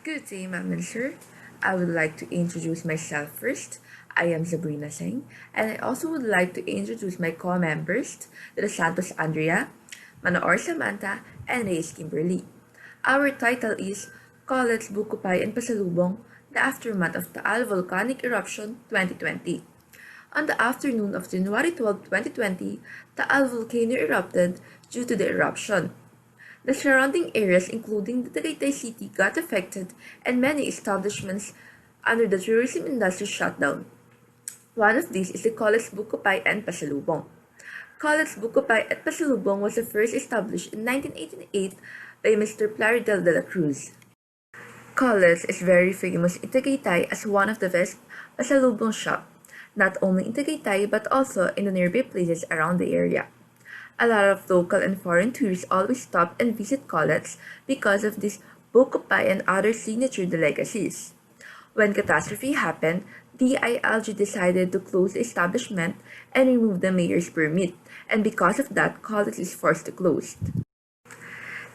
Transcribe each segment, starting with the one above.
Good day, ma'am and sir. I would like to introduce myself first. I am Sabrina Singh, and I also would like to introduce my co-members, the Santos Andrea, Manoor Samantha, and Reyes Kimberly. Our title is Colette's Bukupay and Pasalubong, the Aftermath of Taal Volcanic Eruption 2020. On the afternoon of January 12, 2020, Taal volcano erupted due to the eruption. The surrounding areas, including the Tagaytay city, got affected and many establishments under the tourism industry shut down. One of these is the Colette's Bukupay and Pasalubong. Colette's Bukupay at Pasalubong was first established in 1988 by Mr. Plaridel de la Cruz. Colette's is very famous in Tagaytay as one of the best pasalubong shop, not only in Tagaytay but also in the nearby places around the area. A lot of local and foreign tourists always stop and visit Colette's because of this Bukupay and other signature delicacies. When catastrophe happened, DILG decided to close the establishment and remove the mayor's permit, and because of that, Colette's is forced to close.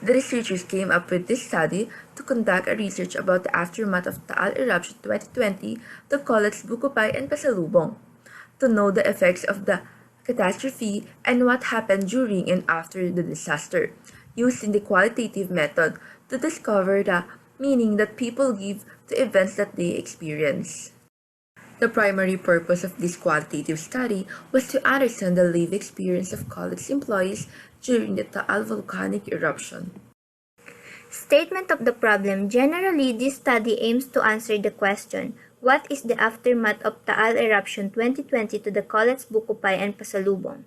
The researchers came up with this study to conduct a research about the aftermath of Taal Eruption 2020 to Colette's Bukupay and Pasalubong, to know the effects of the catastrophe and what happened during and after the disaster, using the qualitative method to discover the meaning that people give to events that they experience. The primary purpose of this qualitative study was to understand the lived experience of Colette's employees during the Taal volcanic eruption. Statement of the problem. Generally, this study aims to answer the question, what is the aftermath of Taal eruption 2020 to the Colette's Bukupay and Pasalubong?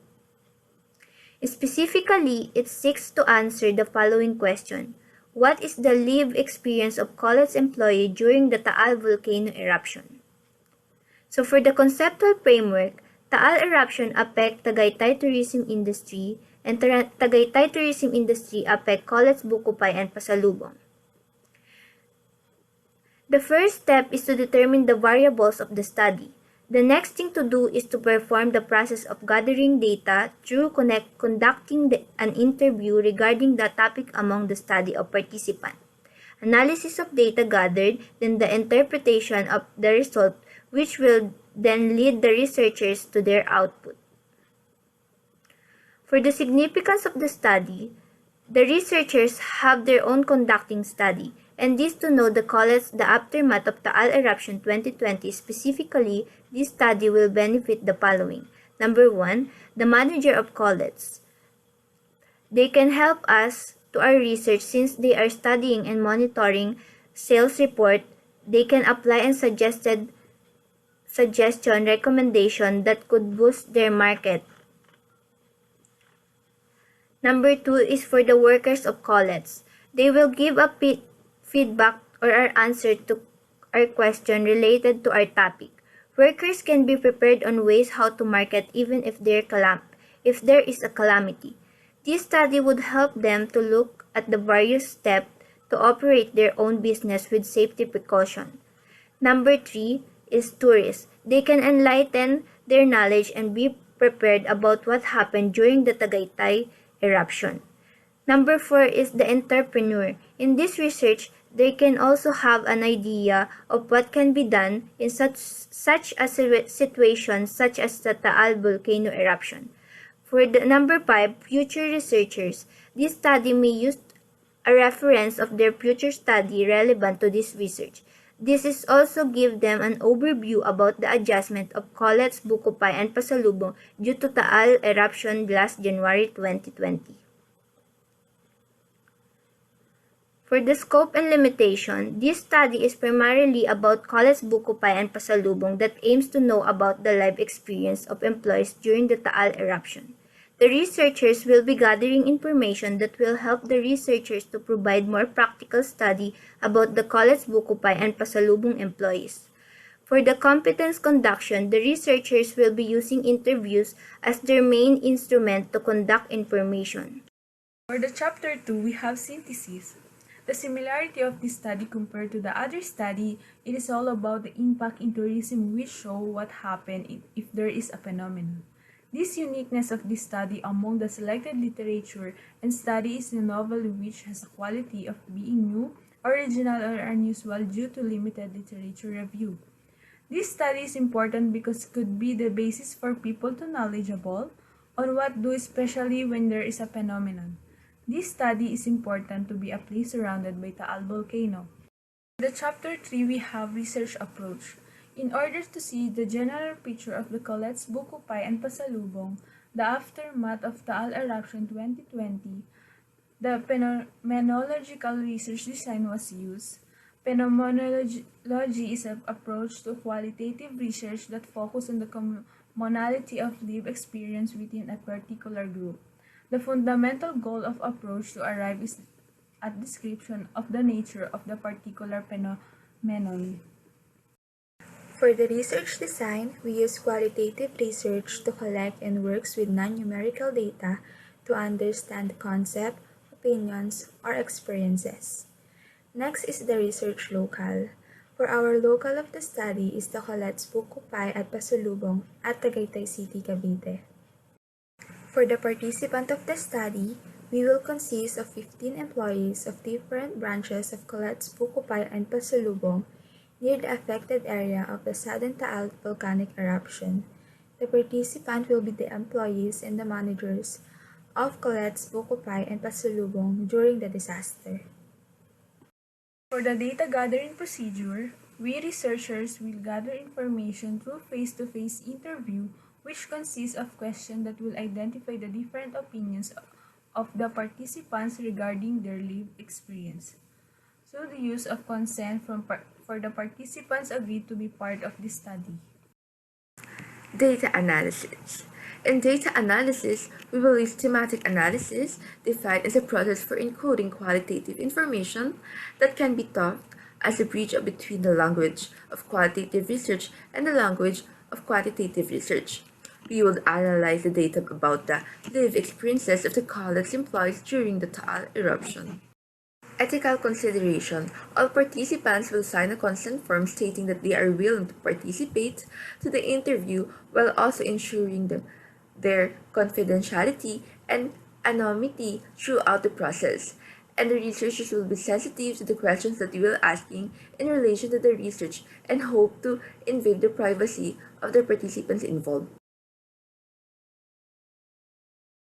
Specifically, it seeks to answer the following question. What is the lived experience of Colette's employee during the Taal volcano eruption? So for the conceptual framework, Taal eruption affect Tagaytay tourism industry and Tagaytay tourism industry affect Colette's Bukupay and Pasalubong. The first step is to determine the variables of the study. The next thing to do is to perform the process of gathering data through conducting an interview regarding the topic among the study of participants. Analysis of data gathered, then the interpretation of the result, which will then lead the researchers to their output. For the significance of the study, the researchers have their own conducting study, and this to know the aftermath of Taal eruption 2020. Specifically, this study will benefit the following. Number 1, the manager of Colette's. They can help us to our research since they are studying and monitoring sales report. They can apply and suggestion recommendation that could boost their market. Number 2 is for the workers of Colette's. They will give a feedback or our answer to our question related to our topic. Workers can be prepared on ways how to market even if there is a calamity. This study would help them to look at the various steps to operate their own business with safety precaution. Number 3 is tourists. They can enlighten their knowledge and be prepared about what happened during the Tagaytay eruption. Number 4 is the entrepreneur. In this research, they can also have an idea of what can be done in such a situation such as the Taal volcano eruption. For the number 5, future researchers. This study may use a reference of their future study relevant to this research. This is also give them an overview about the adjustment of Colette's Bukupay and Pasalubong due to Taal eruption last January 2020. For the scope and limitation, this study is primarily about Colette's Bukupay and Pasalubong that aims to know about the life experience of employees during the Taal eruption. The researchers will be gathering information that will help the researchers to provide more practical study about the Colette's Bukupay and Pasalubong employees. For the competence conduction, the researchers will be using interviews as their main instrument to conduct information. For the chapter 2, we have synthesis. The similarity of this study compared to the other study, it is all about the impact in tourism which show what happened if there is a phenomenon. This uniqueness of this study among the selected literature and study is a novel which has a quality of being new original or unusual due to limited literature review. This study is important because it could be the basis for people to knowledgeable on what to do, especially when there is a phenomenon. This study is important to be a place surrounded by Taal volcano. In the chapter 3, we have research approach. In order to see the general picture of the Colette's Bukupai and Pasalubong, the aftermath of Taal eruption 2020, the phenomenological research design was used. Phenomenology is an approach to qualitative research that focuses on the commonality of lived experience within a particular group. The fundamental goal of approach to arrive is a description of the nature of the particular phenomenon. For the research design, we use qualitative research to collect and works with non-numerical data to understand the concept, opinions, or experiences. Next is the research local. For our local of the study is the Colette's Bukupai at Pasalubong at Tagaytay City, Cavite. For the participant of the study, we will consist of 15 employees of different branches of Colette's Bukupai and Pasalubong near the affected area of the sudden Taal volcanic eruption. The participant will be the employees and the managers of Colette's Bukupai and Pasalubong during the disaster. For the data gathering procedure, we researchers will gather information through face-to-face interview, which consists of questions that will identify the different opinions of the participants regarding their lived experience. So the use of consent for the participants agreed to be part of this study. Data analysis. In data analysis, we will use thematic analysis, defined as a process for encoding qualitative information that can be thought as a bridge between the language of qualitative research and the language of quantitative research. We will analyze the data about the lived experiences of the Colette's employees during the Taal eruption. Ethical consideration. All participants will sign a consent form stating that they are willing to participate to the interview while also ensuring their confidentiality and anonymity throughout the process. And the researchers will be sensitive to the questions that you will asking in relation to the research and hope to invade the privacy of the participants involved.